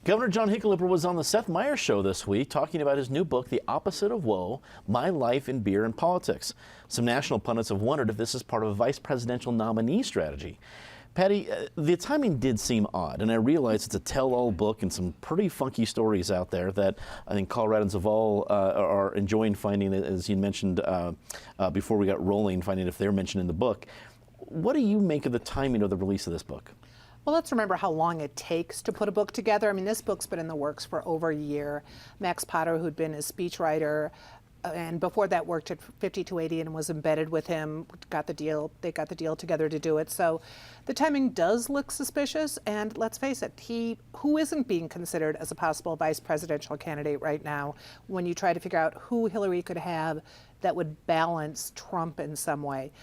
Governor John Hickenlooper was on the Seth Meyers Show this week talking about his new book, The Opposite of Woe, My Life in Beer and Politics. Some national pundits have wondered if this is part of a vice presidential nominee strategy. Patty, the timing did seem odd, and I realize it's a tell-all book and some pretty funky stories out there that I think Coloradans of all are enjoying finding, as you mentioned before we got rolling, finding if they're mentioned in the book. What do you make of the timing of the release of this book? Well, let's remember how long it takes to put a book together. I mean, this book's been in the works for over a year. Max Potter, who'd been his speechwriter, and before that worked at 5280 and was embedded with him, got the deal. They got the deal together to do it. So the timing does look suspicious. And let's face it, who isn't being considered as a possible vice presidential candidate right now when you try to figure out who Hillary could have that would balance Trump in some way.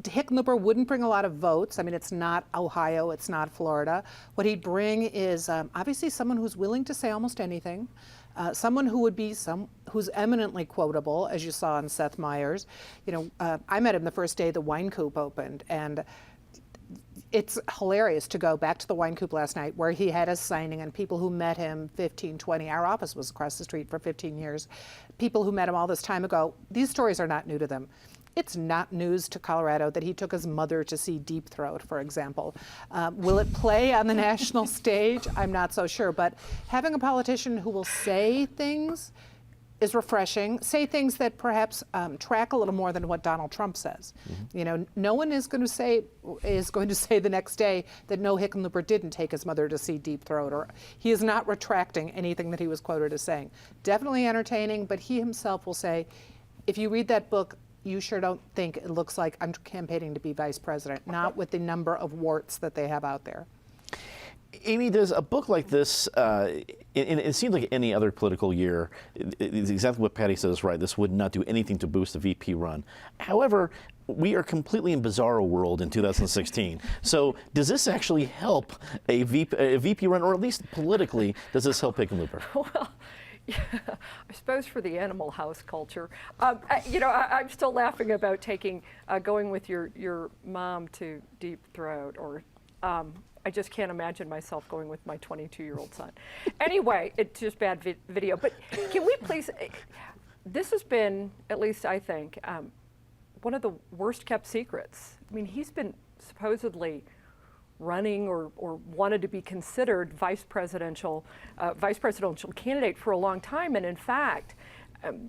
Hickenlooper wouldn't bring a lot of votes. I mean, it's not Ohio, it's not Florida. What he'd bring is obviously someone who's willing to say almost anything, someone who would be who's eminently quotable, as you saw in Seth Meyers. You know, I met him the first day the wine coop opened, and it's hilarious to go back to the wine coop last night where he had a signing and people who met him 15, 20, our office was across the street for 15 years, people who met him all this time ago, these stories are not new to them. It's not news to Colorado that he took his mother to see Deep Throat, for example. Will it play on the national stage? I'm not so sure, but having a politician who will say things is refreshing, say things that perhaps track a little more than what Donald Trump says. Mm-hmm. You know, no one is going to say the next day that no, Hickenlooper didn't take his mother to see Deep Throat, or he is not retracting anything that he was quoted as saying. Definitely entertaining, but he himself will say, if you read that book, you sure don't think it looks like I'm campaigning to be vice president, not with the number of warts that they have out there. Amy, does a book like this, it seems like any other political year, it's exactly what Patty says, right? This would not do anything to boost the VP run. However, we are completely in bizarro world in 2016. So does this actually help a VP run, or at least politically, does this help Hickenlooper? Well, yeah, I suppose for the Animal House culture. You know, I'm still laughing about going with your mom to Deep Throat, or I just can't imagine myself going with my 22-year-old son. Anyway, it's just bad video. But can we please, this has been, at least I think, one of the worst kept secrets. I mean, he's been supposedly running or wanted to be considered vice presidential candidate for a long time. And in fact,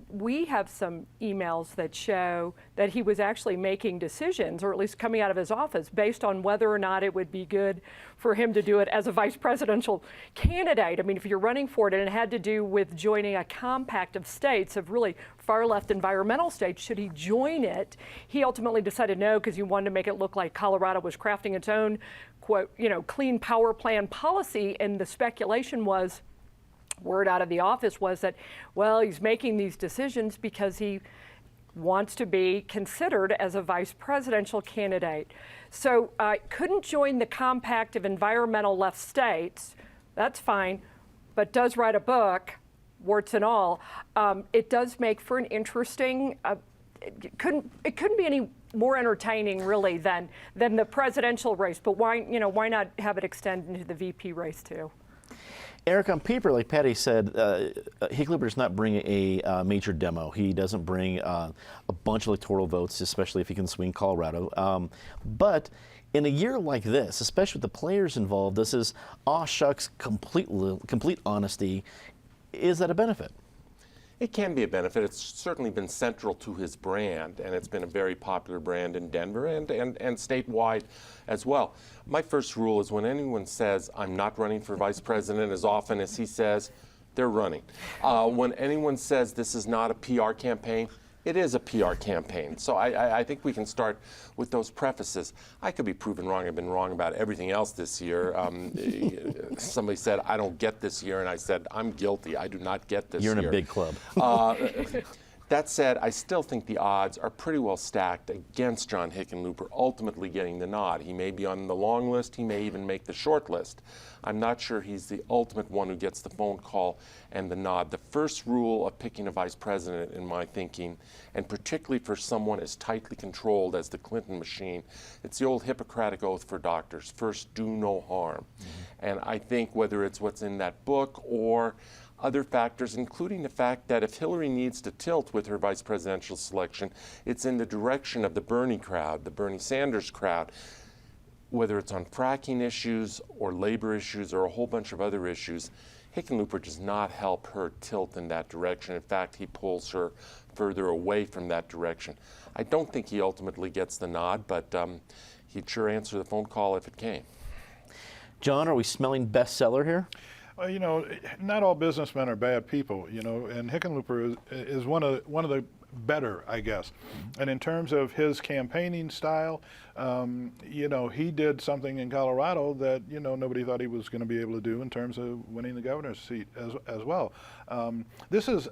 we have some emails that show that he was actually making decisions, or at least coming out of his office, based on whether or not it would be good for him to do it as a vice presidential candidate. I mean, if you're running for it, and it had to do with joining a compact of states, of really far left environmental states, should he join it? He ultimately decided no, because he wanted to make it look like Colorado was crafting its own, quote, you know, clean power plan policy. And the speculation was, word out of the office was that, well, he's making these decisions because he wants to be considered as a vice presidential candidate. So couldn't join the compact of environmental left states, that's fine, but does write a book, warts and all. It does make for an interesting, it couldn't be any more entertaining really than the presidential race, but why not have it extend into the VP race too? Eric, on paper, like Patty said, Hickenlooper does not bring a major demo. He doesn't bring a bunch of electoral votes, especially if he can swing Colorado. But in a year like this, especially with the players involved, this is aw shucks, complete honesty. Is that a benefit? It can be a benefit. It's certainly been central to his brand, and it's been a very popular brand in Denver and statewide as well. My first rule is when anyone says, I'm not running for vice president, as often as he says, they're running. When anyone says this is not a PR campaign, it is a PR campaign. So I think we can start with those prefaces. I could be proven wrong. I've been wrong about everything else this year. Somebody said, I don't get this year, and I said, I'm guilty. I do not get this year. You're in a big club. That said, I still think the odds are pretty well stacked against John Hickenlooper ultimately getting the nod. He may be on the long list, he may even make the short list. I'm not sure he's the ultimate one who gets the phone call and the nod. The first rule of picking a vice president, in my thinking, and particularly for someone as tightly controlled as the Clinton machine, it's the old Hippocratic oath for doctors: first, do no harm. And I think whether it's what's in that book or other factors, including the fact that if Hillary needs to tilt with her vice presidential selection, it's in the direction of the Bernie crowd, the Bernie Sanders crowd, whether it's on fracking issues or labor issues or a whole bunch of other issues. Hickenlooper does not help her tilt in that direction. In fact, he pulls her further away from that direction. I don't think he ultimately gets the nod, but he'd sure answer the phone call if it came. John, are we smelling bestseller here? Well, you know, not all businessmen are bad people, you know, and Hickenlooper is one of the better, I guess. And in terms of his campaigning style, you know, he did something in Colorado that, you know, nobody thought he was going to be able to do in terms of winning the governor's seat as well. This is,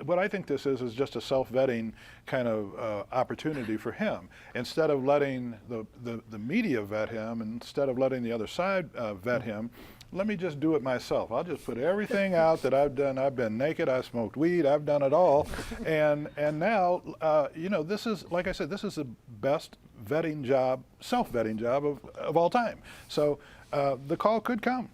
what I think this is just a self-vetting kind of opportunity for him. Instead of letting the media vet him, instead of letting the other side vet him, let me just do it myself. I'll just put everything out that I've done. I've been naked, I've smoked weed, I've done it all. And now, you know, this is, like I said, this is the best vetting job, self-vetting job of all time. So the call could come.